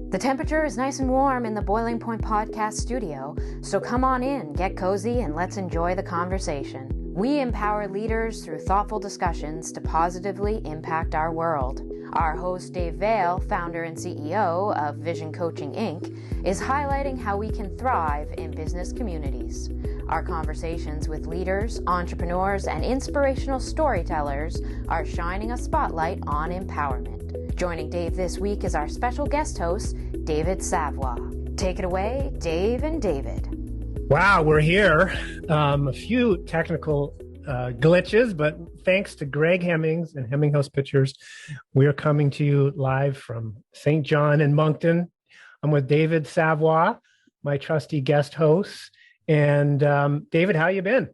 The temperature is nice and warm in the Boiling Point podcast studio, so come on in, get cozy, and let's enjoy the conversation. We empower leaders through thoughtful discussions to positively impact our world. Our host, Dave Vale, founder and CEO of Vision Coaching, Inc., is highlighting how we can thrive in business communities. Our conversations with leaders, entrepreneurs, and inspirational storytellers are shining a spotlight on empowerment. Joining Dave this week is our special guest host, David Savoie. Take it away, Dave and David. Wow, we're here. A few technical glitches, but thanks to Greg Hemmings and Hemmings House Pictures, we are coming to you live from St. John and Moncton. I'm with David Savoie, my trusty guest host. And David, how you been?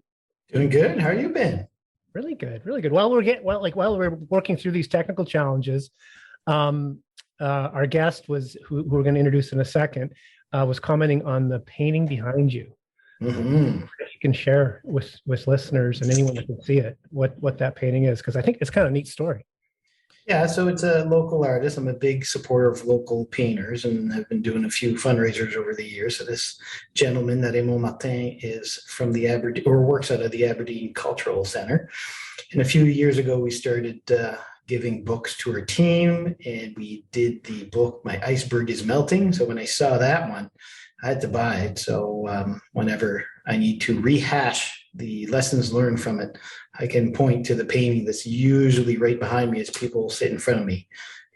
Doing good. How you been? Really good, really good. While we're working through these technical challenges, our guest who we're going to introduce in a second, was commenting on the painting behind you. Mm-hmm. If you can share with listeners and anyone that can see it, what that painting is, because I think it's kind of a neat story. Yeah, so it's a local artist. I'm a big supporter of local painters, and I've been doing a few fundraisers over the years. So this gentleman, Raymond Martin, is from the Aberdeen, or works out of the Aberdeen Cultural Center. And a few years ago, we started giving books to our team, and we did the book, My Iceberg is Melting. So when I saw that one, I had to buy it. So whenever I need to rehash the lessons learned from it, I can point to the painting that's usually right behind me as people sit in front of me,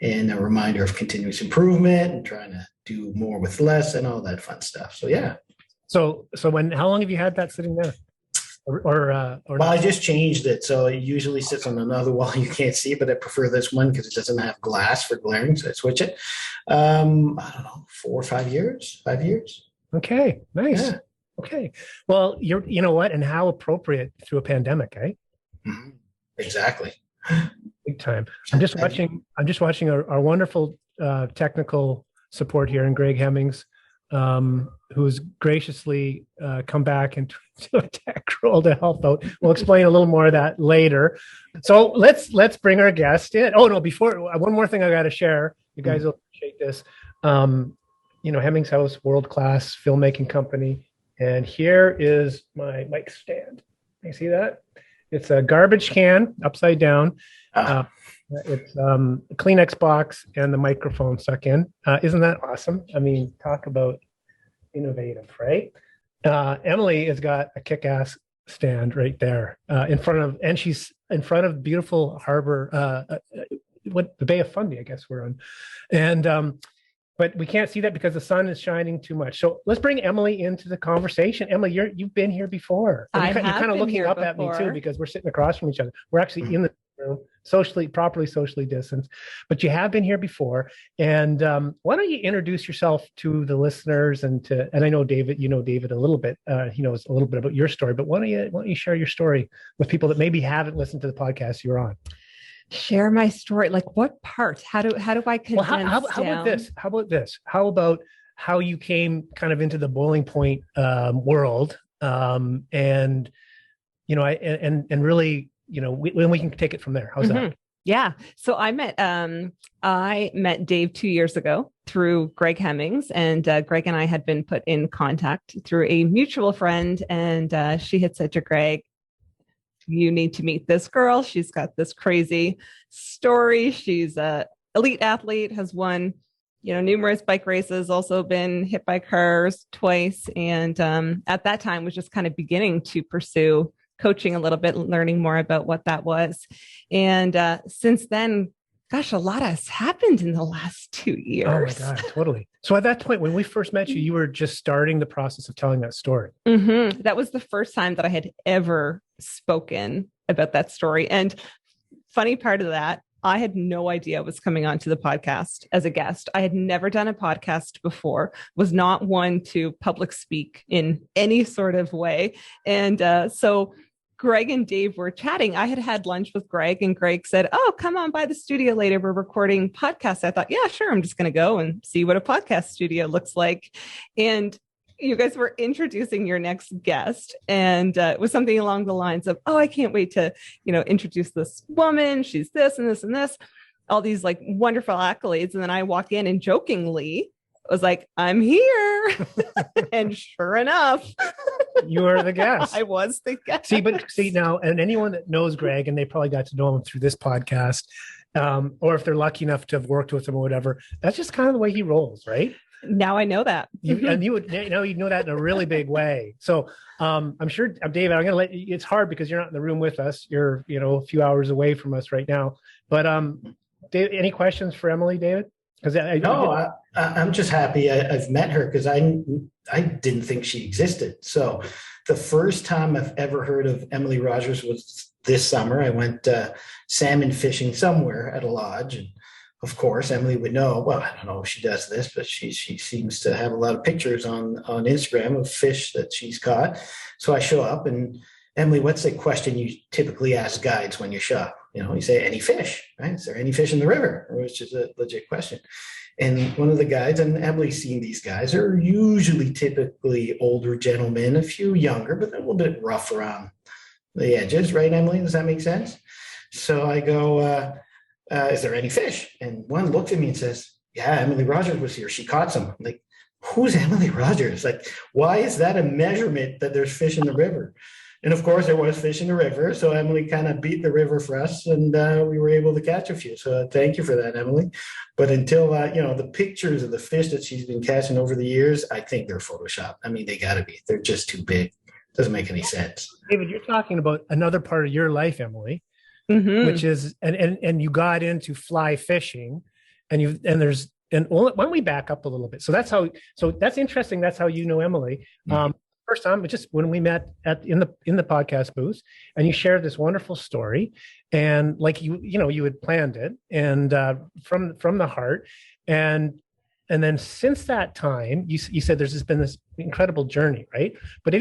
and a reminder of continuous improvement and trying to do more with less and all that fun stuff. So yeah. So how long have you had that sitting there? Well, I just changed it. So it usually sits on another wall. You can't see it, but I prefer this one because it doesn't have glass for glaring. So I switch it. I don't know, 4 or 5 years, 5 years. Okay. Nice. Yeah. Okay. Well, you know what? And how appropriate through a pandemic, eh? Mm-hmm. Exactly. Big time. I'm just watching our wonderful technical support here in Greg Hemmings, who's graciously come back into a tech role to help out. We'll explain a little more of that later. So let's bring our guest in. Oh no, before, one more thing I got to share. You guys will appreciate this. Hemmings House, world-class filmmaking company. And here is my mic stand. You see that? It's a garbage can upside down. It's a Kleenex box and the microphone stuck in. Isn't that awesome? I mean, talk about innovative, right? Emily has got a kick-ass stand right there she's in front of beautiful harbor, the Bay of Fundy, I guess we're on. And but we can't see that because the sun is shining too much. So let's bring Emily into the conversation. Emily, you've been here before. You're kind of looking up at me too, because we're sitting across from each other. We're actually in the room, properly socially distanced, but you have been here before. And why don't you introduce yourself to the listeners and I know David, David a little bit. He knows a little bit about your story, but why don't you share your story with people that maybe haven't listened to the podcast you're on? Share my story. Like what part? How do I condense how about this? How about how you came kind of into the Boiling Point world, and really, when we can take it from there. How's that? Yeah. So I met Dave 2 years ago through Greg Hemmings, and Greg and I had been put in contact through a mutual friend, and she had said to Greg, you need to meet this girl. She's got this crazy story. She's a elite athlete, has won, numerous bike races, also been hit by cars twice. And at that time was just kind of beginning to pursue coaching a little bit, learning more about what that was. And since then, gosh, a lot has happened in the last 2 years. Oh my God, totally. So at that point, when we first met you, you were just starting the process of telling that story. Mm-hmm. That was the first time that I had ever spoken about that story. And funny part of that, I had no idea I was coming onto the podcast as a guest. I had never done a podcast before, was not one to public speak in any sort of way. And so Greg and Dave were chatting. I had lunch with Greg, and Greg said, "Oh, come on by the studio later. We're recording podcasts." I thought, yeah, sure. I'm just going to go and see what a podcast studio looks like. And you guys were introducing your next guest, and it was something along the lines of, "Oh, I can't wait to, introduce this woman. She's this and this and this," all these like wonderful accolades. And then I walk in and jokingly was like, I'm here. And sure enough, you were the guest. I was the guest. See now, and anyone that knows Greg, and they probably got to know him through this podcast, or if they're lucky enough to have worked with him or whatever, that's just kind of the way he rolls, right? Now I know that. And you know that in a really big way. So I'm sure, David, I'm going to let you, it's hard because you're not in the room with us. You're, a few hours away from us right now. But David, any questions for Emily, David? Because I'm just happy I've met her, because I didn't think she existed. So the first time I've ever heard of Emily Rodgers was this summer. I went salmon fishing somewhere at a lodge, and of course, Emily would know. Well, I don't know if she does this, but she seems to have a lot of pictures on Instagram of fish that she's caught. So I show up, and Emily, what's the question you typically ask guides when you shop? You say, any fish, right? Is there any fish in the river? Which is a legit question. And one of the guides, and Emily's seen these guys, are usually typically older gentlemen, a few younger, but they're a little bit rough around the edges, right, Emily? Does that make sense? So I go, is there any fish? And one looks at me and says, yeah, Emily Rodgers was here. She caught some. I'm like, who's Emily Rodgers? Like, why is that a measurement that there's fish in the river? And of course, there was fish in the river. So Emily kind of beat the river for us, and we were able to catch a few. So thank you for that, Emily. But until, the pictures of the fish that she's been catching over the years, I think they're Photoshopped. I mean, they got to be. They're just too big. Doesn't make any sense. David, you're talking about another part of your life, Emily, which is, and you got into fly fishing, and when we back up a little bit, so that's interesting. That's how you know Emily. First time, just when we met in the podcast booth, and you shared this wonderful story, and like you had planned it, and from the heart, and then since that time, you said there's just been this incredible journey, right? But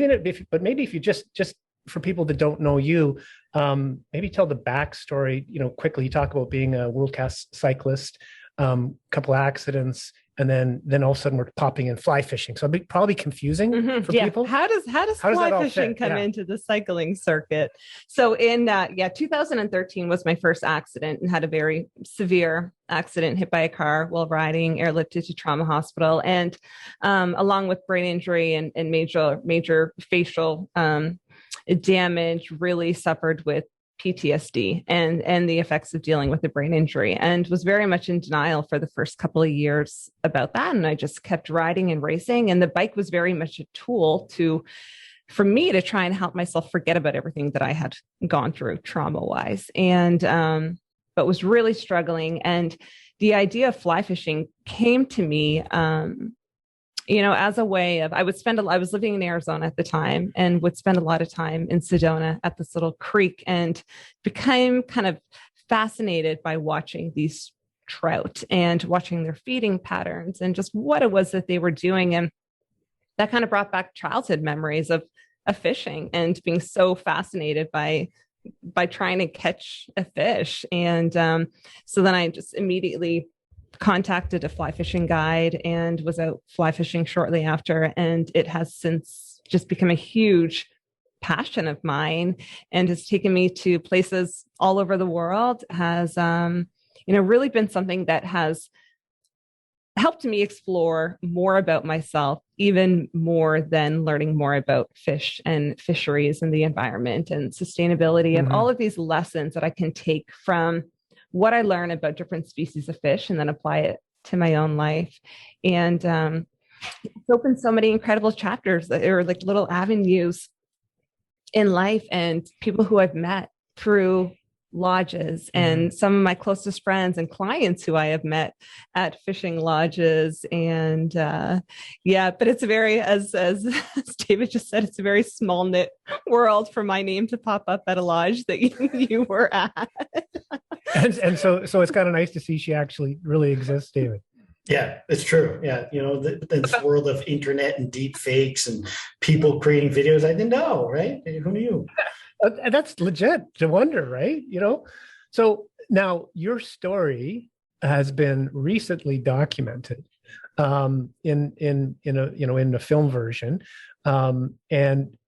maybe if you just for people that don't know you, maybe tell the backstory, quickly. You talk about being a world-class cyclist, couple accidents, and then all of a sudden we're popping in fly fishing. So it'd probably confusing for people. How does fly fishing come into the cycling circuit? So in 2013 was my first accident, and had a very severe accident, hit by a car while riding, airlifted to trauma hospital, and along with brain injury and major facial damage, really suffered with PTSD and the effects of dealing with a brain injury, and was very much in denial for the first couple of years about that. And I just kept riding and racing. And the bike was very much a tool for me to try and help myself forget about everything that I had gone through trauma wise. And, but was really struggling. And the idea of fly fishing came to me, as a way of, I was living in Arizona at the time, and would spend a lot of time in Sedona at this little creek, and became kind of fascinated by watching these trout and watching their feeding patterns and just what it was that they were doing. And that kind of brought back childhood memories of fishing and being so fascinated by trying to catch a fish. And so then I just immediately contacted a fly fishing guide and was out fly fishing shortly after. And it has since just become a huge passion of mine, and has taken me to places all over the world, has, really been something that has helped me explore more about myself, even more than learning more about fish and fisheries and the environment and sustainability, and all of these lessons that I can take from what I learn about different species of fish and then apply it to my own life. And it's opened so many incredible chapters that are like little avenues in life, and people who I've met through lodges, and some of my closest friends and clients who I have met at fishing lodges. And but it's a very, as David just said, it's a very small knit world for my name to pop up at a lodge that you were at. and so it's kind of nice to see she actually really exists, David. Yeah, it's true. Yeah. This world of internet and deep fakes and people creating videos, I didn't know, right? Who knew? That's legit to wonder, right? So now your story has been recently documented in the film version, and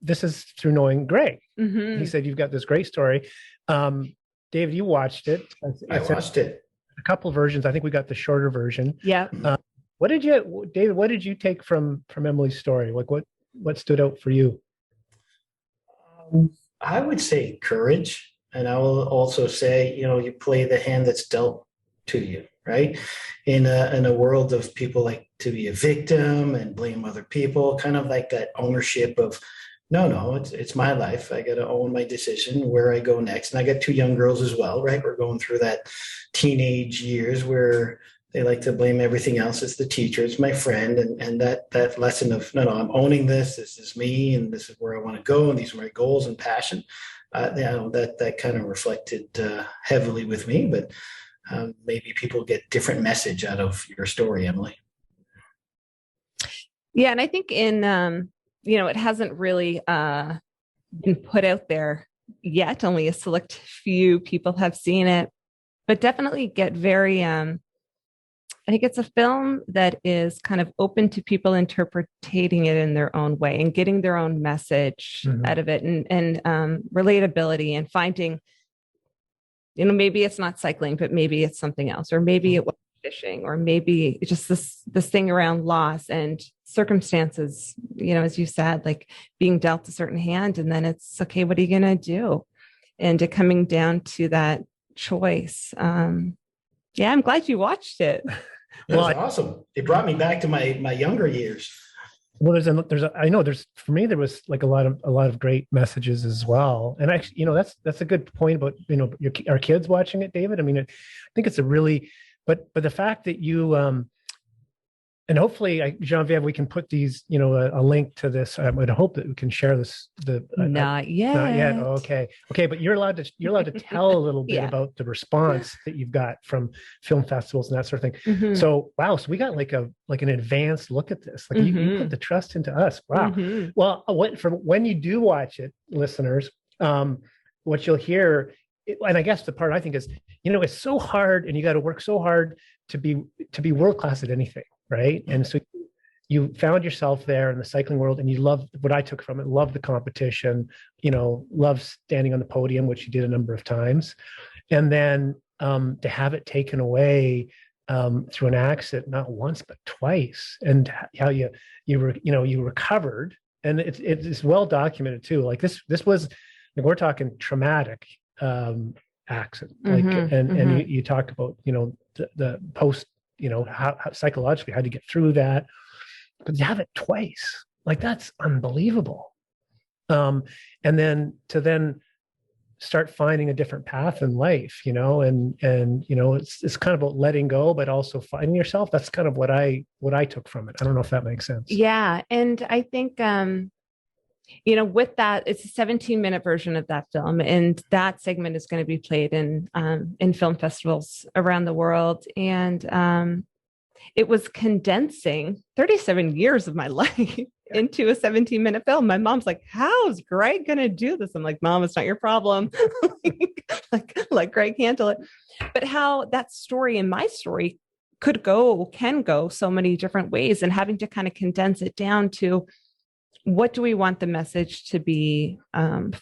this is through knowing Greg. He said you've got this great story. David, you watched it. I watched it. A couple versions. I think we got the shorter version. Yeah. David, what did you take from Emily's story? Like what stood out for you? I would say courage. And I will also say, you play the hand that's dealt to you, right? In a world of people like to be a victim and blame other people, kind of like that ownership of, no, it's my life. I got to own my decision where I go next. And I got two young girls as well, right? We're going through that teenage years where they like to blame everything else. It's the teacher, it's my friend, and that lesson of no, I'm owning this. This is me, and this is where I want to go, and these are my goals and passion. That kind of reflected heavily with me. But maybe people get different message out of your story, Emily. Yeah, and I think in it hasn't really been put out there yet. Only a select few people have seen it, but definitely get very. I think it's a film that is kind of open to people interpreting it in their own way and getting their own message out of it, and relatability, and finding, maybe it's not cycling, but maybe it's something else, or maybe it was fishing, or maybe it's just this thing around loss and circumstances, as you said, like being dealt a certain hand, and then it's okay, what are you going to do? And it coming down to that choice. Yeah, I'm glad you watched it. That was awesome. It brought me back to my younger years. Well, for me, there was like a lot of great messages as well. And actually, that's a good point about, our kids watching it, David. I mean, I think it's a really, but the fact that you, and hopefully, Genevieve, we can put these, a link to this. I would hope that we can share this. Not yet. Not yet. Okay. But you're allowed to tell a little bit about the response that you've got from film festivals and that sort of thing. Mm-hmm. So wow, so we got like an advanced look at this. Like you put the trust into us. Wow. Mm-hmm. Well, when you do watch it, listeners, what you'll hear, and I guess the part I think is, it's so hard, and you got to work so hard to be world class at anything. Right. And so you found yourself there in the cycling world, and you loved what I took from it, loved the competition, loved standing on the podium, which you did a number of times. And then to have it taken away through an accident, not once, but twice, and how you recovered. And it's well documented too. Like this was, like, we're talking traumatic accident. Like, and you talk about, the post, how psychologically, how to get through that, but to have it twice, like, that's unbelievable. And then to start finding a different path in life, and it's kind of about letting go, but also finding yourself. That's kind of what I took from it. I don't know if that makes sense. Yeah. And I think, with that, it's a 17-minute version of that film, and that segment is going to be played in film festivals around the world. And it was condensing 37 years of my life into a 17-minute film. My mom's like, "How's Greg going to do this?" I'm like, "Mom, it's not your problem. Let Greg handle it." But how that story and my story can go so many different ways, and having to kind of condense it down to, what do we want the message to be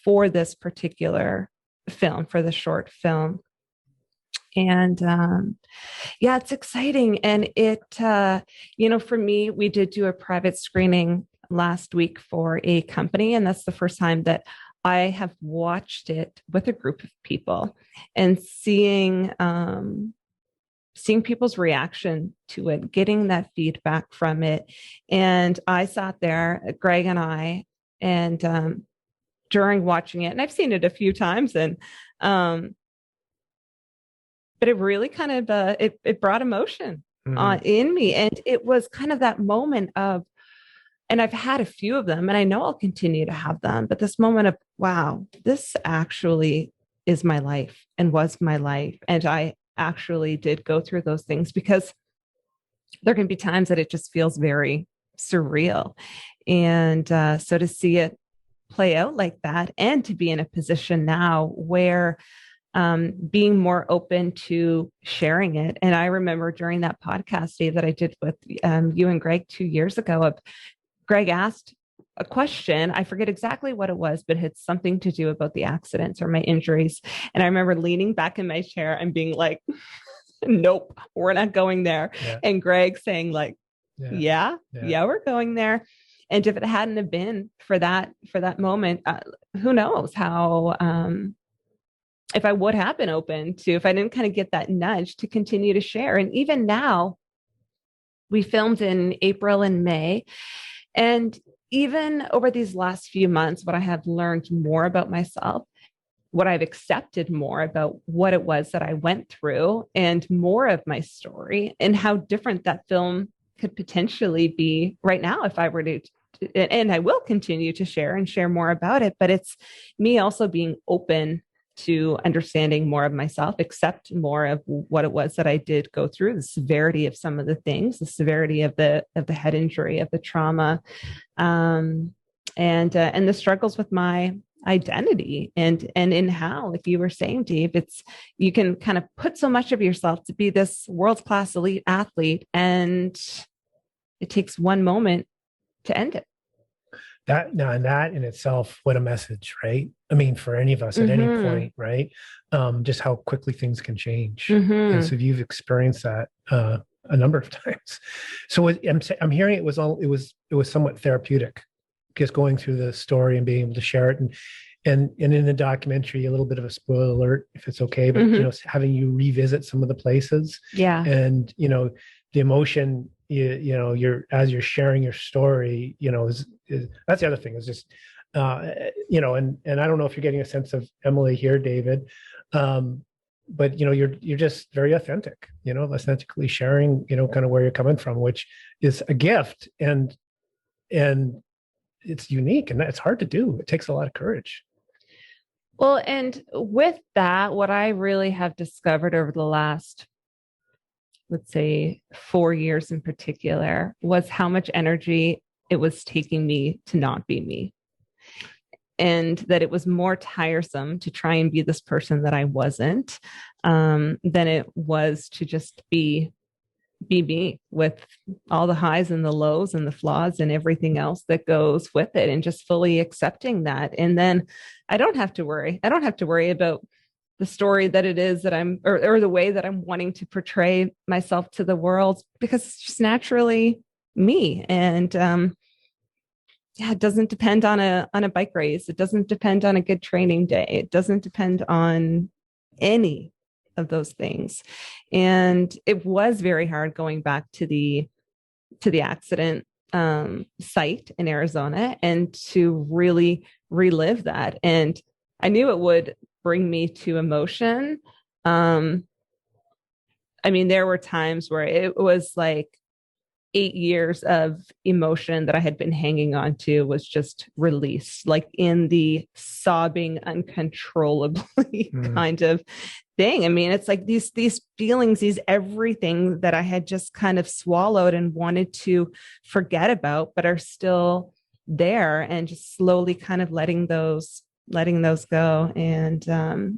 for this particular film, for the short film? And it's exciting. And it, for me, we did do a private screening last week for a company, and that's the first time that I have watched it with a group of people, and seeing people's reaction to it, getting that feedback from it. And I sat there, Greg and I, and during watching it, and I've seen it a few times, and but it really kind of it brought emotion in me. And it was kind of that moment of, and I've had a few of them, and I know I'll continue to have them, but this moment of, wow, this actually is my life and was my life. And I actually did go through those things, because there can be times that it just feels very surreal. And so to see it play out like that, and to be in a position now where being more open to sharing it. And I remember during that podcast, Dave, that I did with you and Greg 2 years ago, Greg asked a question. I forget exactly what it was, but it had something to do about the accidents or my injuries. And I remember leaning back in my chair and being like, "Nope, we're not going there." Yeah. And Greg saying, like, Yeah, we're going there. And if it hadn't have been for that moment, who knows how, if I would have been open to, if I didn't kind of get that nudge to continue to share. And even now, we filmed in April and May. And even over these last few months, what I have learned more about myself, what I've accepted more about what it was that I went through, and more of my story, and how different that film could potentially be right now if I were to, and I will continue to share more about it. But it's me also being open to understanding more of myself, accept more of what it was that I did go through, the severity of some of the things, the severity of the head injury, of the trauma, and the struggles with my identity, and in how, like you were saying, Dave, it's, you can kind of put so much of yourself to be this world-class elite athlete, and it takes one moment to end it. And that in itself, what a message, right? I mean, for any of us at any point, right? Just how quickly things can change. And so you've experienced that a number of times. So I'm hearing it was somewhat therapeutic, just going through the story and being able to share it, and in the documentary, a little bit of a spoiler alert, if it's okay, but having you revisit some of the places, and the emotion, you're as you're sharing your story, is that's the other thing, is just and I don't know if you're getting a sense of Emily here, David, but you're just very authentic, authentically sharing, kind of where you're coming from, which is a gift, and it's unique, and it's hard to do. It takes a lot of courage. Well, and with that, what I really have discovered over the last, let's say 4 years in particular, was how much energy it was taking me to not be me. And that it was more tiresome to try and be this person that I wasn't, than it was to just be me, with all the highs and the lows and the flaws and everything else that goes with it, and just fully accepting that. And then I don't have to worry about the story that it is that I'm, or the way that I'm wanting to portray myself to the world, because it's just naturally me. And it doesn't depend on a bike race. It doesn't depend on a good training day. It doesn't depend on any of those things. And it was very hard going back to the accident site in Arizona, and to really relive that. And I knew it would bring me to emotion. I mean, there were times where it was like 8 years of emotion that I had been hanging on to was just released, like in the sobbing uncontrollably kind of thing. I mean, it's like these feelings, everything that I had just kind of swallowed and wanted to forget about, but are still there, and just slowly kind of letting those go. And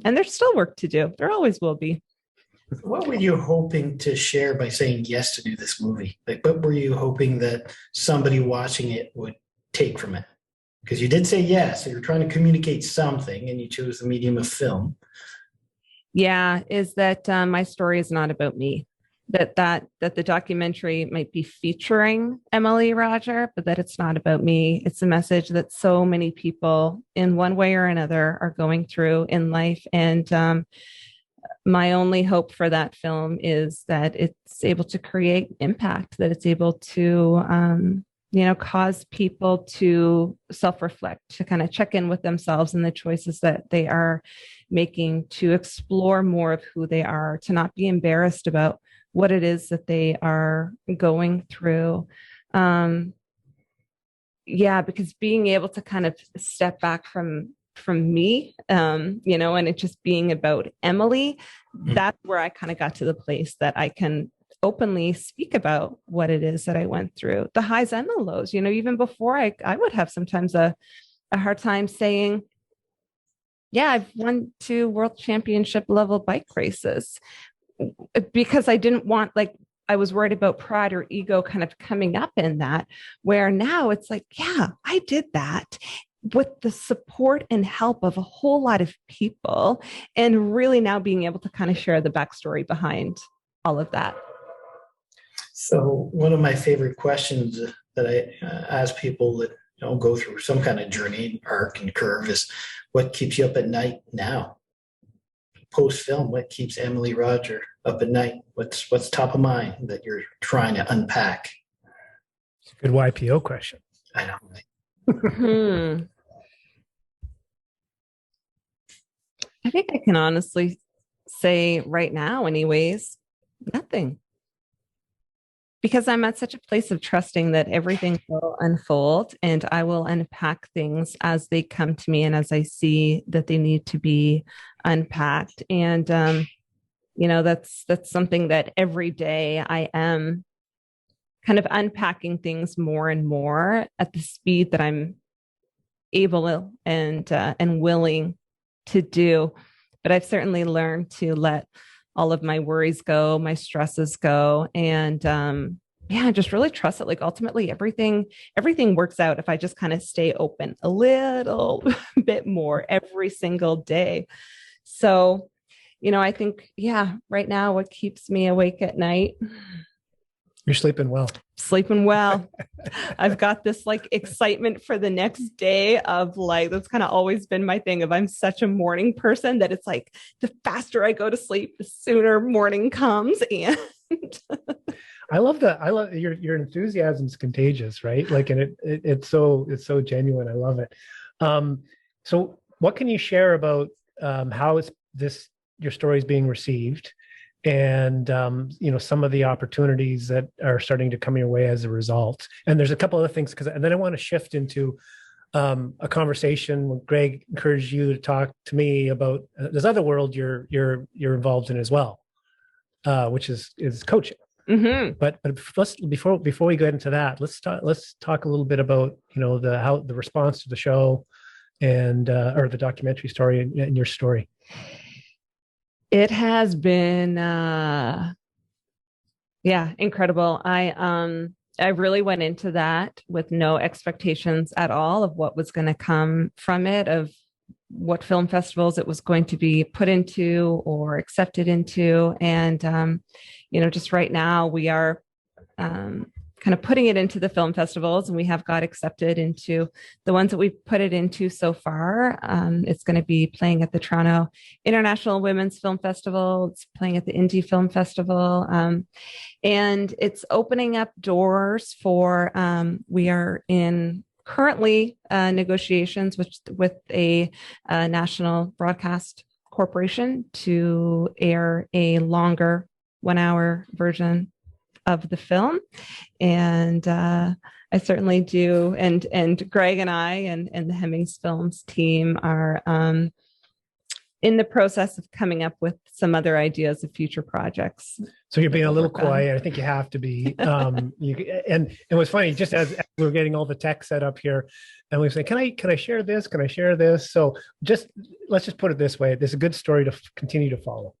there's still work to do. There always will be. What were you hoping to share by saying yes to do this movie? Like, what were you hoping that somebody watching it would take from it? Because you did say yes, so you're trying to communicate something, and you chose the medium of film. Yeah, is that my story is not about me. That the documentary might be featuring Emily Rodger, but that it's not about me. It's a message that so many people, in one way or another, are going through in life. And my only hope for that film is that it's able to create impact, that it's able to, cause people to self-reflect, to kind of check in with themselves and the choices that they are making, to explore more of who they are, to not be embarrassed about what it is that they are going through. Because being able to kind of step back from me, and it just being about Emily, that's where I kind of got to the place that I can openly speak about what it is that I went through, the highs and the lows. Even before I would have sometimes a hard time saying, yeah, I've won 2 world championship level bike races, because I didn't want, I was worried about pride or ego kind of coming up in that, where now it's like, yeah, I did that with the support and help of a whole lot of people, and really now being able to kind of share the backstory behind all of that. So one of my favorite questions that I ask people that go through some kind of journey, arc and curve is, what keeps you up at night now? Post film, what keeps Emily Rodger up at night? What's top of mind that you're trying to unpack? It's a good YPO question. I know. Right? I think I can honestly say right now, anyways, nothing. Because I'm at such a place of trusting that everything will unfold, and I will unpack things as they come to me and as I see that they need to be unpacked. And, that's something that every day I am kind of unpacking things more and more at the speed that I'm able and willing to do. But I've certainly learned to let all of my worries go, my stresses go, and just really trust it. Like ultimately everything works out if I just kind of stay open a little bit more every single day. So, I think, right now what keeps me awake at night. You're sleeping well. Sleeping well. I've got this like excitement for the next day of like, that's kind of always been my thing of I'm such a morning person that it's like the faster I go to sleep, the sooner morning comes. And I love your enthusiasm is contagious, right? Like, and it's so genuine. I love it. So what can you share about how your story is being received? And, some of the opportunities that are starting to come your way as a result. And there's a couple other things, and then I want to shift into a conversation when Greg encouraged you to talk to me about this other world you're involved in as well, which is coaching. Mm-hmm. But before we get into that, let's talk a little bit about, how the response to the show and or the documentary story and your story. It has been, incredible. I really went into that with no expectations at all of what was going to come from it, of what film festivals it was going to be put into or accepted into. And, just right now we are kind of putting it into the film festivals, and we have got accepted into the ones that we've put it into so far. It's going to be playing at the Toronto International Women's Film Festival. It's playing at the Indie Film Festival. And it's opening up doors for, we are in currently negotiations with a national broadcast corporation to air a longer 1-hour version of the film. And I certainly do. And Greg and I and the Hemmings Films team are in the process of coming up with some other ideas of future projects. So you're being a little quiet. I think you have to be. And it was funny, just as we were getting all the tech set up here, and we were saying, can I share this? Can I share this? So let's just put it this way. This is a good story to continue to follow.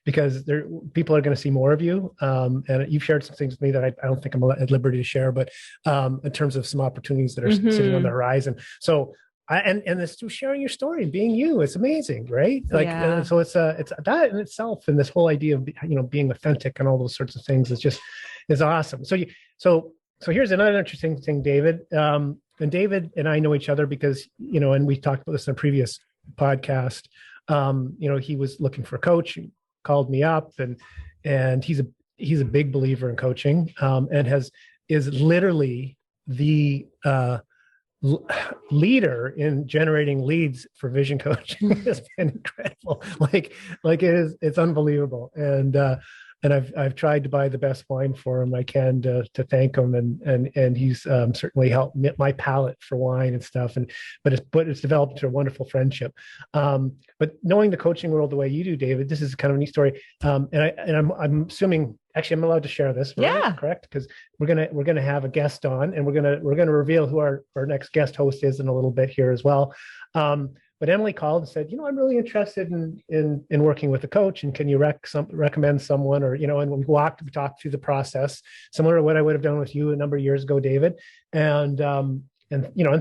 Because people are going to see more of you. And you've shared some things with me that I don't think I'm at liberty to share, but in terms of some opportunities that are sitting on the horizon. So and it's through sharing your story, being you, it's amazing, right? Like, so it's that in itself, and this whole idea of, being authentic and all those sorts of things is awesome. So here's another interesting thing, David. And David and I know each other because, and we talked about this in a previous podcast. He was looking for a coach, he called me up, and he's a big believer in coaching, and is literally the leader in generating leads for vision coaching. It's been incredible. It's unbelievable. And I've tried to buy the best wine for him I can to thank him, and he's certainly helped my palate for wine and stuff. But it's developed into a wonderful friendship. But knowing the coaching world the way you do, David, this is kind of a neat story. And I'm assuming, actually, I'm allowed to share this, right? Yeah, correct, because we're gonna have a guest on, and we're gonna reveal who our next guest host is in a little bit here as well. But Emily called and said, I'm really interested in working with a coach, and can you recommend someone, or, and we talked through the process, similar to what I would have done with you a number of years ago, David. And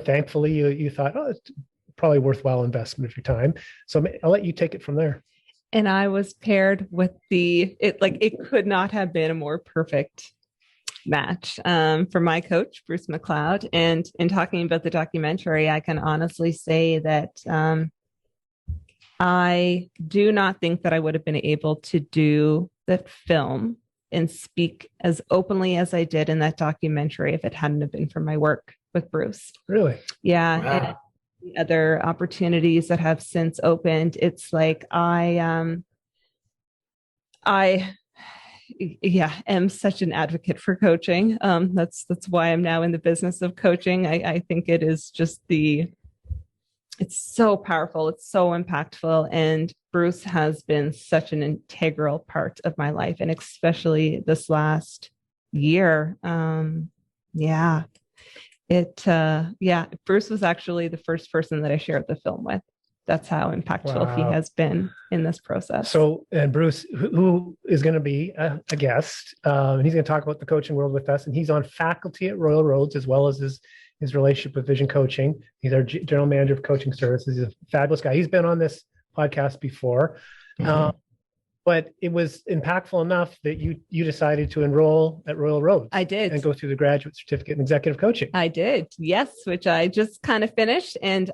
thankfully you thought, it's probably worthwhile investment of your time. So I'll let you take it from there. And I was paired with it could not have been a more perfect match for my coach, Bruce McLeod. And in talking about the documentary, I can honestly say that I do not think that I would have been able to do the film and speak as openly as I did in that documentary if it hadn't have been for my work with Bruce. Really? Yeah. Wow. And the other opportunities that have since opened, it's like I am such an advocate for coaching. That's why I'm now in the business of coaching. I think it is just it's so powerful. It's so impactful. And Bruce has been such an integral part of my life. And especially this last year. Bruce was actually the first person that I shared the film with. That's how impactful he has been in this process. So, and Bruce, who is going to be a guest, and he's going to talk about the coaching world with us, and he's on faculty at Royal Roads as well as his relationship with Vision Coaching. He's our general manager of coaching services. He's a fabulous guy. He's been on this podcast before, but it was impactful enough that you decided to enroll at Royal Roads. I did. And go through the graduate certificate in executive coaching. I did. Yes. Which I just kind of finished. And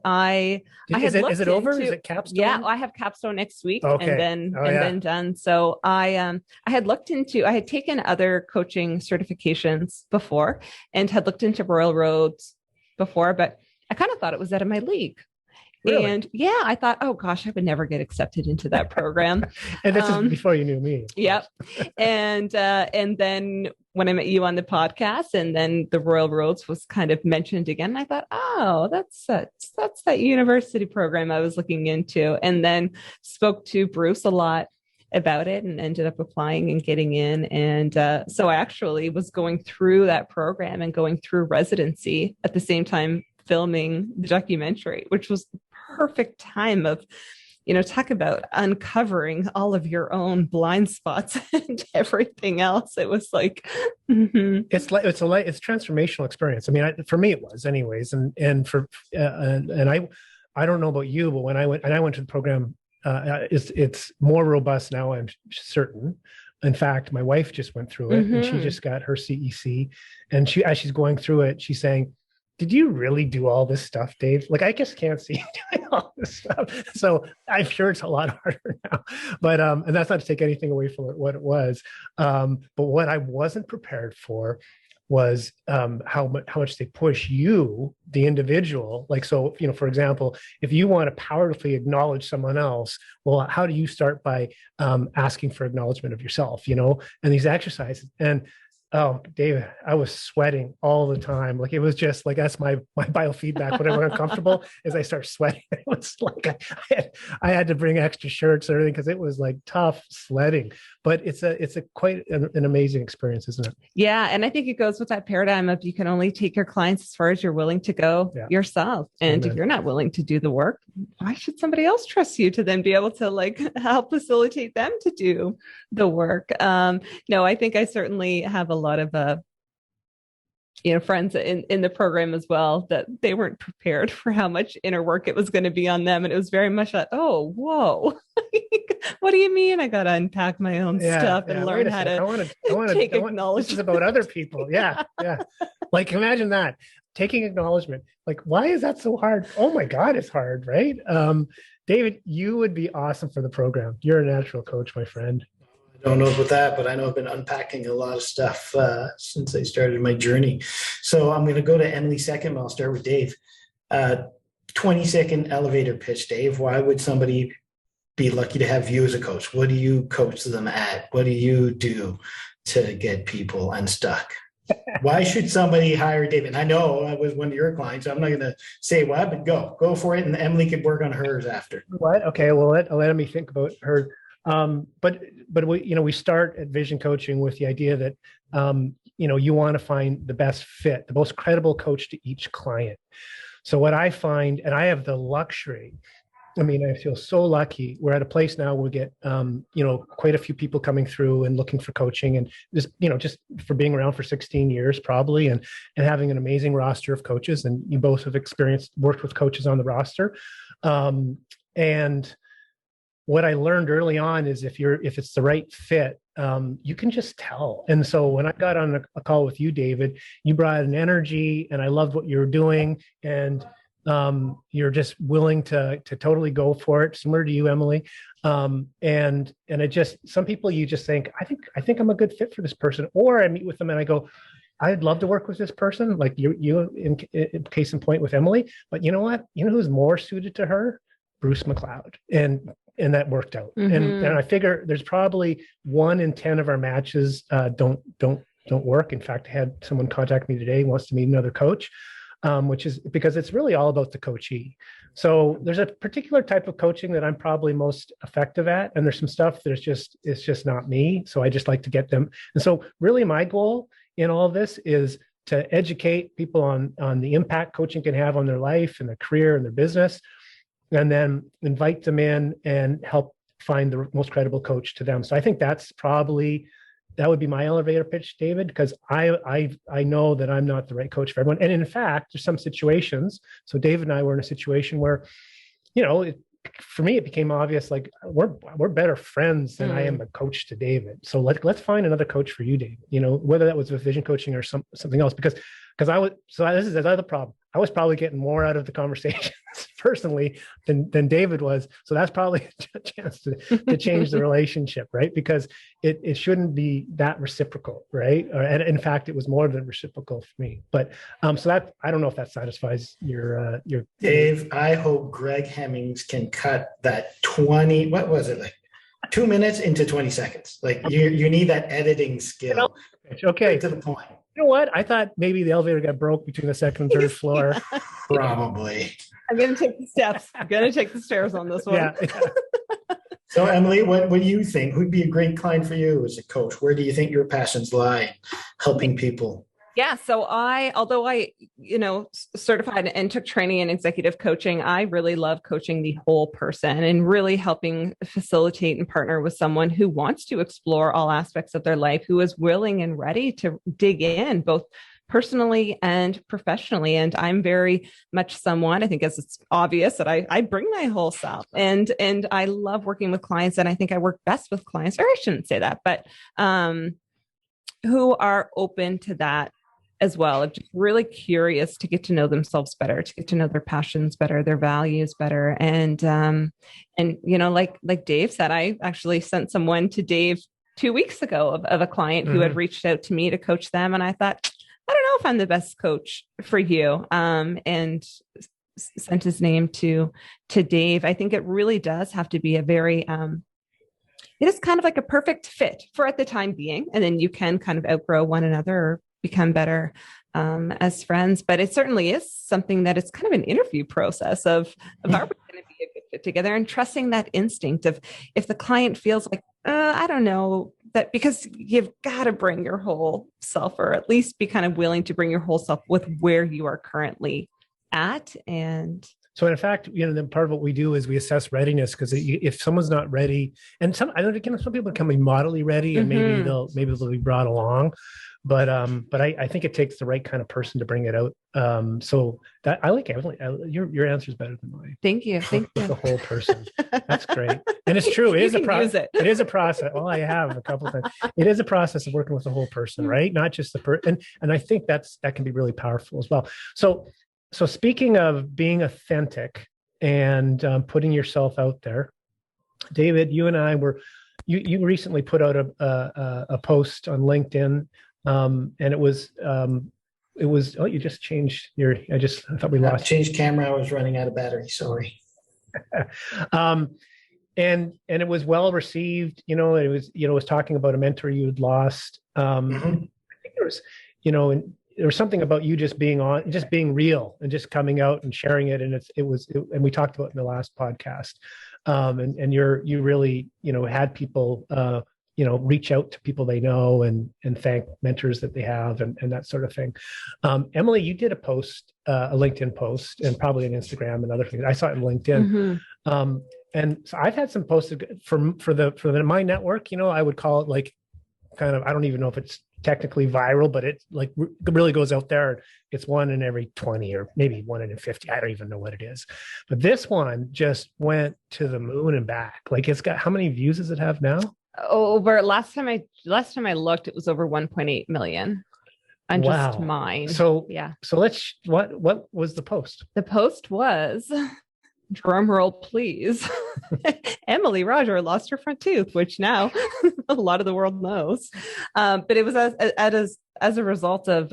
is it over? Is it capstone? Yeah. I have capstone next week okay. and then done. So I had I had taken other coaching certifications before and had looked into Royal Roads before, but I kind of thought it was out of my league. Really? And I thought, oh gosh, I would never get accepted into that program. And this is before you knew me. Yep. And then when I met you on the podcast, and then the Royal Roads was kind of mentioned again, I thought, oh, that's that university program I was looking into, and then spoke to Bruce a lot about it and ended up applying and getting in. And so I actually was going through that program and going through residency at the same time filming the documentary, which was the perfect time of, talk about uncovering all of your own blind spots and everything else. It was like, it's transformational experience. I mean, for me it was anyways. And I don't know about you, but when I went to the program, it's more robust now, I'm certain. In fact, my wife just went through it and she just got her CEC, and as she's going through it, she's saying, did you really do all this stuff, Dave? Like, I just can't see you doing all this stuff. So I'm sure it's a lot harder now, but, and that's not to take anything away from what it was. But what I wasn't prepared for was how much they push you, the individual. Like, so, for example, if you want to powerfully acknowledge someone else, well, how do you start by asking for acknowledgement of yourself, and these exercises. And oh, David, I was sweating all the time. Like, it was just like, that's my biofeedback. Whenever I'm uncomfortable is I start sweating. It was like I had to bring extra shirts and everything because it was like tough sledding. But it's a quite an amazing experience, isn't it? Yeah. And I think it goes with that paradigm of you can only take your clients as far as you're willing to go yourself. And if you're not willing to do the work, why should somebody else trust you to then be able to like help facilitate them to do the work? No, I think I certainly have a lot of friends in the program as well, that they weren't prepared for how much inner work it was going to be on them. And it was very much like, oh, whoa, what do you mean I got to unpack my own stuff and learn how to take acknowledgement? This is about other people. Yeah. Like, imagine that, taking acknowledgement. Like, why is that so hard? Oh my God, it's hard, right? David, you would be awesome for the program. You're a natural coach, my friend. I don't know about that, but I know I've been unpacking a lot of stuff since I started my journey. So I'm going to go to Emily second. I'll start with Dave. 20-second elevator pitch, Dave. Why would somebody be lucky to have you as a coach? What do you coach them at? What do you do to get people unstuck? Why should somebody hire David? And I know I was one of your clients, so I'm not going to say why, but go for it. And Emily could work on hers after. What? Okay. Well, let me think about her. But we start at Vision Coaching with the idea that, you want to find the best fit, the most credible coach to each client. So what I find, and I have the luxury, I mean, I feel so lucky. We're at a place now where we get, quite a few people coming through and looking for coaching, and just for being around for 16 years probably, and having an amazing roster of coaches. And you both have worked with coaches on the roster. And what I learned early on is if it's the right fit, you can just tell. And so when I got on a call with you, David, you brought an energy, and I loved what you were doing, and you're just willing to totally go for it, similar to you, Emily. And it just, some people you just think, I think I'm a good fit for this person, or I meet with them and I go, I'd love to work with this person, like you in case in point with Emily. But you know what? You know who's more suited to her? Bruce McLeod. And that worked out. And I figure there's probably 1 in 10 of our matches don't work. In fact, I had someone contact me today, wants to meet another coach, which is because it's really all about the coachee. So there's a particular type of coaching that I'm probably most effective at, and there's some stuff it's just not me. So I just like to get them. And so really my goal in all of this is to educate people on the impact coaching can have on their life and their career and their business, and then invite them in and help find the most credible coach to them. So I think that would be my elevator pitch, David, because I know that I'm not the right coach for everyone. And in fact, there's some situations. So David and I were in a situation where, for me, it became obvious, like we're better friends than I am a coach to David. So let's find another coach for you, David, whether that was with vision coaching or something else, because this is another problem. I was probably getting more out of the conversations personally than David was. So that's probably a chance to change the relationship, right? Because it shouldn't be that reciprocal, right? And in fact, it was more than reciprocal for me. But so that, I don't know if that satisfies your Dave, I hope Greg Hemmings can cut that 20, what was it, like 2 minutes into 20 seconds. Like you need that editing skill. Okay. Right to the point. You know what? I thought maybe the elevator got broke between the second and third floor. Probably. I'm going to take the steps. I'm going to take the stairs on this one. Yeah. So Emily, what do you think? Who'd be a great client for you as a coach? Where do you think your passions lie? Helping people. Yeah. So although I certified and took training in executive coaching, I really love coaching the whole person and really helping facilitate and partner with someone who wants to explore all aspects of their life, who is willing and ready to dig in both personally and professionally. And I'm very much someone, I think, as it's obvious, that I bring my whole self, and I love working with clients. And I think I work best with clients, or I shouldn't say that, but who are open to that as well, of just really curious to get to know themselves better, to get to know their passions better, their values better. And like Dave said, I actually sent someone to Dave 2 weeks ago of a client who had reached out to me to coach them. And I thought, I don't know if I'm the best coach for you. And sent his name to Dave. I think it really does have to be a very, it is kind of like a perfect fit for at the time being. And then you can kind of outgrow one another or become better as friends. But it certainly is something that it's kind of an interview process of are we going to be a good fit together, and trusting that instinct of, if the client feels like, I don't know, that, because you've got to bring your whole self, or at least be kind of willing to bring your whole self with where you are currently at. And so in fact, then part of what we do is we assess readiness, because if someone's not ready, and some people can be moderately ready, and maybe they'll be brought along, but I think it takes the right kind of person to bring it out. So that I like Emily, your answer is better than mine. Thank you. The whole person. That's great. And it's true. It is a process. It is a process. Well, I have a couple of times. It is a process of working with the whole person, right? Not just the person. And I think that can be really powerful as well. So speaking of being authentic and putting yourself out there, David, you and I you recently put out a post on LinkedIn, and it was, you just changed I thought we lost. Changed camera. I was running out of battery. Sorry. And it was well received. It was talking about a mentor you had lost. I think there was, there was something about you just being real and just coming out and sharing it. And and we talked about it in the last podcast. And you really, had people, reach out to people they know and thank mentors that they have and that sort of thing. Emily, you did a post, a LinkedIn post, and probably on Instagram and other things. I saw it in LinkedIn. And so I've had some posts for my network, I would call it like kind of, I don't even know if it's technically viral, but it like really goes out there. It's 1 in every 20 or maybe 1 in 50. I don't even know what it is. But this one just went to the moon and back. Like it's got, how many views does it have now? Over last time I looked, it was over 1.8 million on just mine. So yeah. So what was the post? The post was, drum roll please, Emily Rodger lost her front tooth, which now a lot of the world knows. But it was as a result of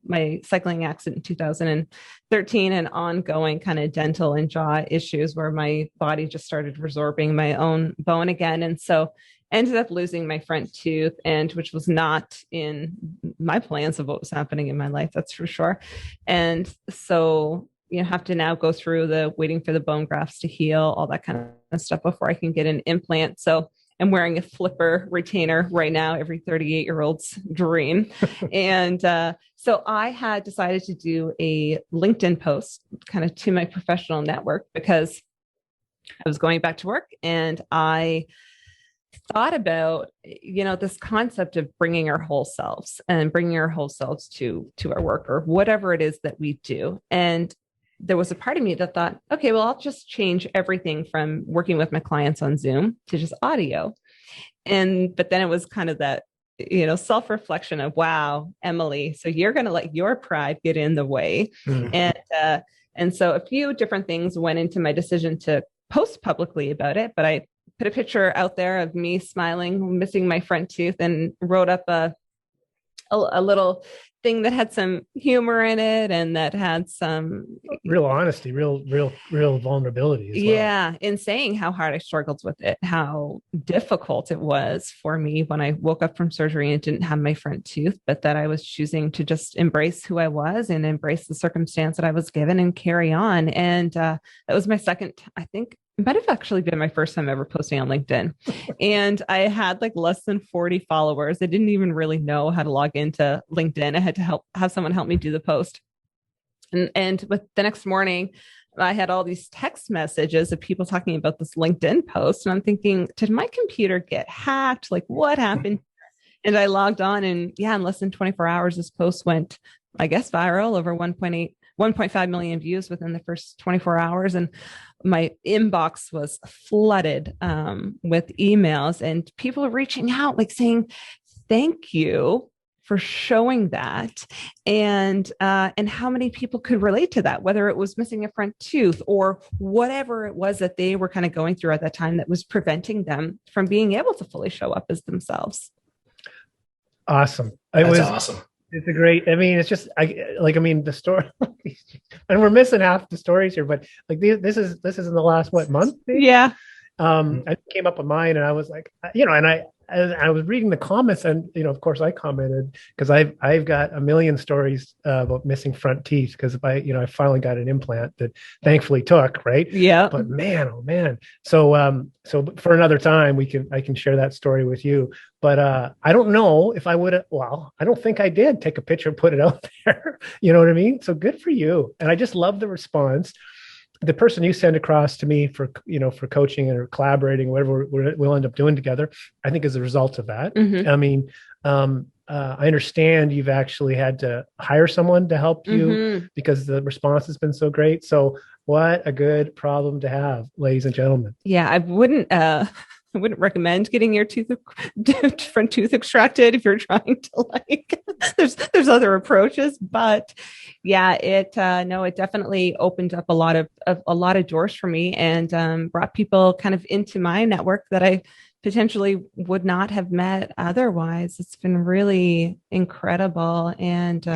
my cycling accident in 2013 and ongoing kind of dental and jaw issues where my body just started resorbing my own bone again. And so ended up losing my front tooth, and which was not in my plans of what was happening in my life, that's for sure. And so have to now go through the waiting for the bone grafts to heal, all that kind of stuff before I can get an implant. So I'm wearing a flipper retainer right now, every 38-year-old's dream. And so I had decided to do a LinkedIn post kind of to my professional network because I was going back to work, and I thought about, this concept of bringing our whole selves to our work or whatever it is that we do. And there was a part of me that thought, okay, well, I'll just change everything from working with my clients on Zoom to just audio. But then it was kind of that, self-reflection of, wow, Emily, so you're going to let your pride get in the way. And so a few different things went into my decision to post publicly about it, but I put a picture out there of me smiling, missing my front tooth, and wrote up a little thing that had some humor in it and that had some real honesty, real vulnerability as well. Yeah, in saying how hard I struggled with it, how difficult it was for me when I woke up from surgery and didn't have my front tooth, but that I was choosing to just embrace who I was and embrace the circumstance that I was given and carry on. And that was my second, I think, it might have actually been my first time ever posting on LinkedIn. And I had like less than 40 followers. I didn't even really know how to log into LinkedIn. I had to have someone help me do the post. And with the next morning, I had all these text messages of people talking about this LinkedIn post. And I'm thinking, did my computer get hacked? Like, what happened? And I logged on, and in less than 24 hours, this post went, I guess, viral, over 1.5 million views within the first 24 hours. And my inbox was flooded with emails and people reaching out, like saying, thank you for showing that. And how many people could relate to that, whether it was missing a front tooth or whatever it was that they were kind of going through at that time that was preventing them from being able to fully show up as themselves. Awesome. That's awesome. It's a great, it's just, the story, and we're missing half the stories here, but like this is in the last, month? Maybe? Yeah. I came up with mine, and I was like, and I was reading the comments, and of course I commented because I've got a million stories about missing front teeth because I finally got an implant that thankfully took, right? Yeah. But man, oh man. So for another time I can share that story with you. But I don't know if I would have. Well, I don't think I did take a picture and put it out there. You know what I mean? So good for you. And I just love the response. The person you send across to me for coaching or collaborating, whatever we'll end up doing together, I think is a result of that. Mm-hmm. I understand you've actually had to hire someone to help you because the response has been so great. So what a good problem to have, ladies and gentlemen. Yeah, I wouldn't recommend getting your front tooth extracted if you're trying to there's other approaches, but yeah, it definitely opened up a lot of doors for me and brought people kind of into my network that I potentially would not have met otherwise. It's been really incredible. And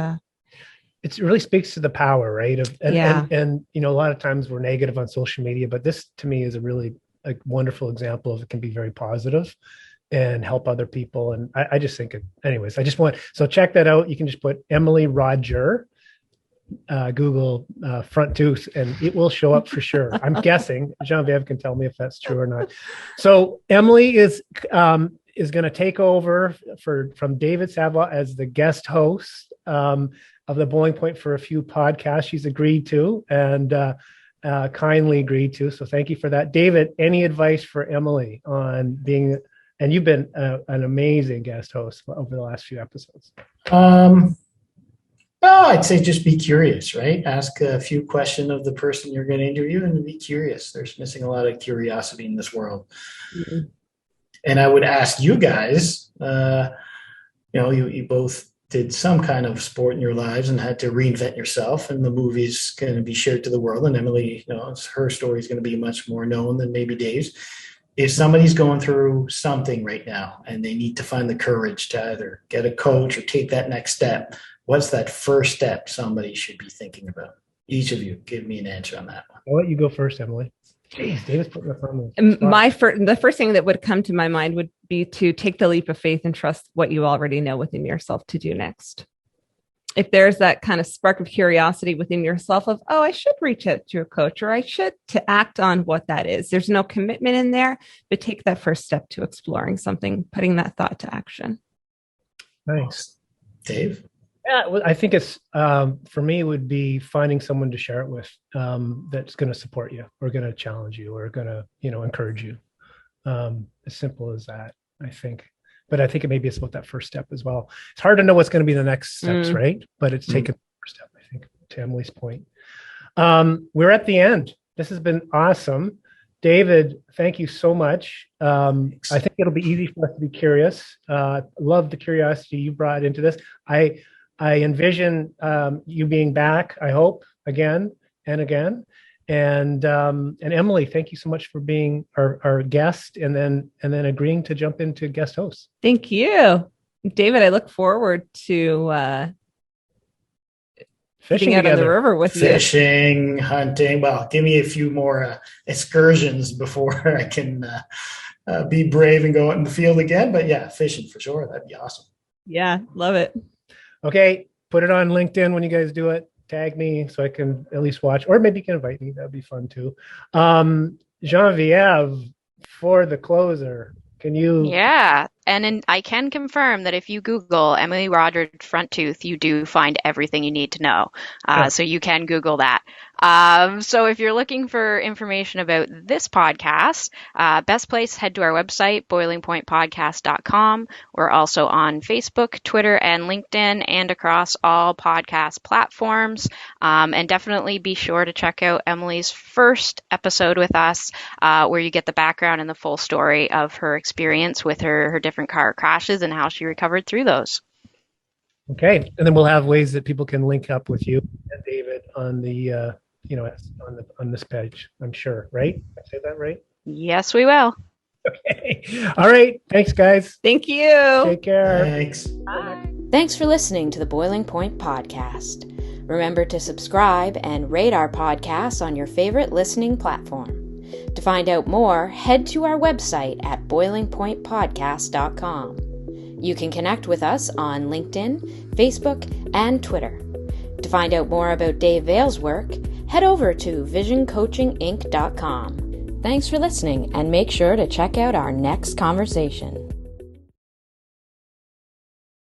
it really speaks to the power, right? And a lot of times we're negative on social media, but this to me is a wonderful example of it can be very positive and help other people. And I just think anyways, so check that out. You can just put Emily Rodger, Google front tooth, and it will show up for sure. I'm guessing Genevieve can tell me if that's true or not. So Emily is going to take over from David Savoie as the guest host of the Boiling Point for a few podcasts. She's agreed to, and kindly agreed to. So thank you for that. David, any advice for Emily on being And you've been an amazing guest host over the last few episodes. Well, I'd say just be curious, right? Ask a few questions of the person you're going to interview and be curious. There's missing a lot of curiosity in this world. Mm-hmm. And I would ask you guys, you both did some kind of sport in your lives and had to reinvent yourself, and the movie's going to be shared to the world. And Emily, her story is going to be much more known than maybe Dave's. If somebody's going through something right now and they need to find the courage to either get a coach or take that next step, what's that first step somebody should be thinking about? Each of you, give me an answer on that one. I'll let you go first, Emily. Jeez, David's putting us on the first thing that would come to my mind would be to take the leap of faith and trust what you already know within yourself to do next. If there's that kind of spark of curiosity within yourself of, oh, I should reach out to a coach, or I should, to act on what that is. There's no commitment in there, but take that first step to exploring something, putting that thought to action. Nice. Dave? Yeah, well, I think it's, for me, would be finding someone to share it with that's going to support you or going to challenge you or going to, encourage you. As simple as that, I think. But I think maybe it's about that first step as well. It's hard to know what's going to be the next steps, right? But it's taken the first step, I think, to Emily's point. We're at the end. This has been awesome. David, thank you so much. I think it'll be easy for us to be curious. Love the curiosity you brought into this. I envision you being back, I hope, again and again. And Emily, thank you so much for being our guest and then agreeing to jump into guest host. Thank you, David. I look forward to fishing out on the river with you. Fishing, hunting. Well, give me a few more excursions before I can be brave and go out in the field again. But yeah, fishing for sure. That'd be awesome. Yeah, love it. Okay, put it on LinkedIn when you guys do it. Tag me so I can at least watch, or maybe you can invite me. That'd be fun too. Genevieve, for the closer, can you? Yeah, and I can confirm that if you Google Emily Rodger front tooth, you do find everything you need to know. So you can Google that. So if you're looking for information about this podcast, best place, head to our website, boilingpointpodcast.com. We're also on Facebook, Twitter, and LinkedIn, and across all podcast platforms. And definitely be sure to check out Emily's first episode with us, where you get the background and the full story of her experience with her different car crashes and how she recovered through those. Okay. And then we'll have ways that people can link up with you and David on the, on this page, I'm sure, right? Did I say that right? Yes, we will. Okay. All right. Thanks, guys. Thank you. Take care. Thanks. Bye. Thanks for listening to the Boiling Point Podcast. Remember to subscribe and rate our podcasts on your favorite listening platform. To find out more, head to our website at boilingpointpodcast.com. You can connect with us on LinkedIn, Facebook, and Twitter. To find out more about Dave Vale's work, head over to visioncoachinginc.com. Thanks for listening, and make sure to check out our next conversation.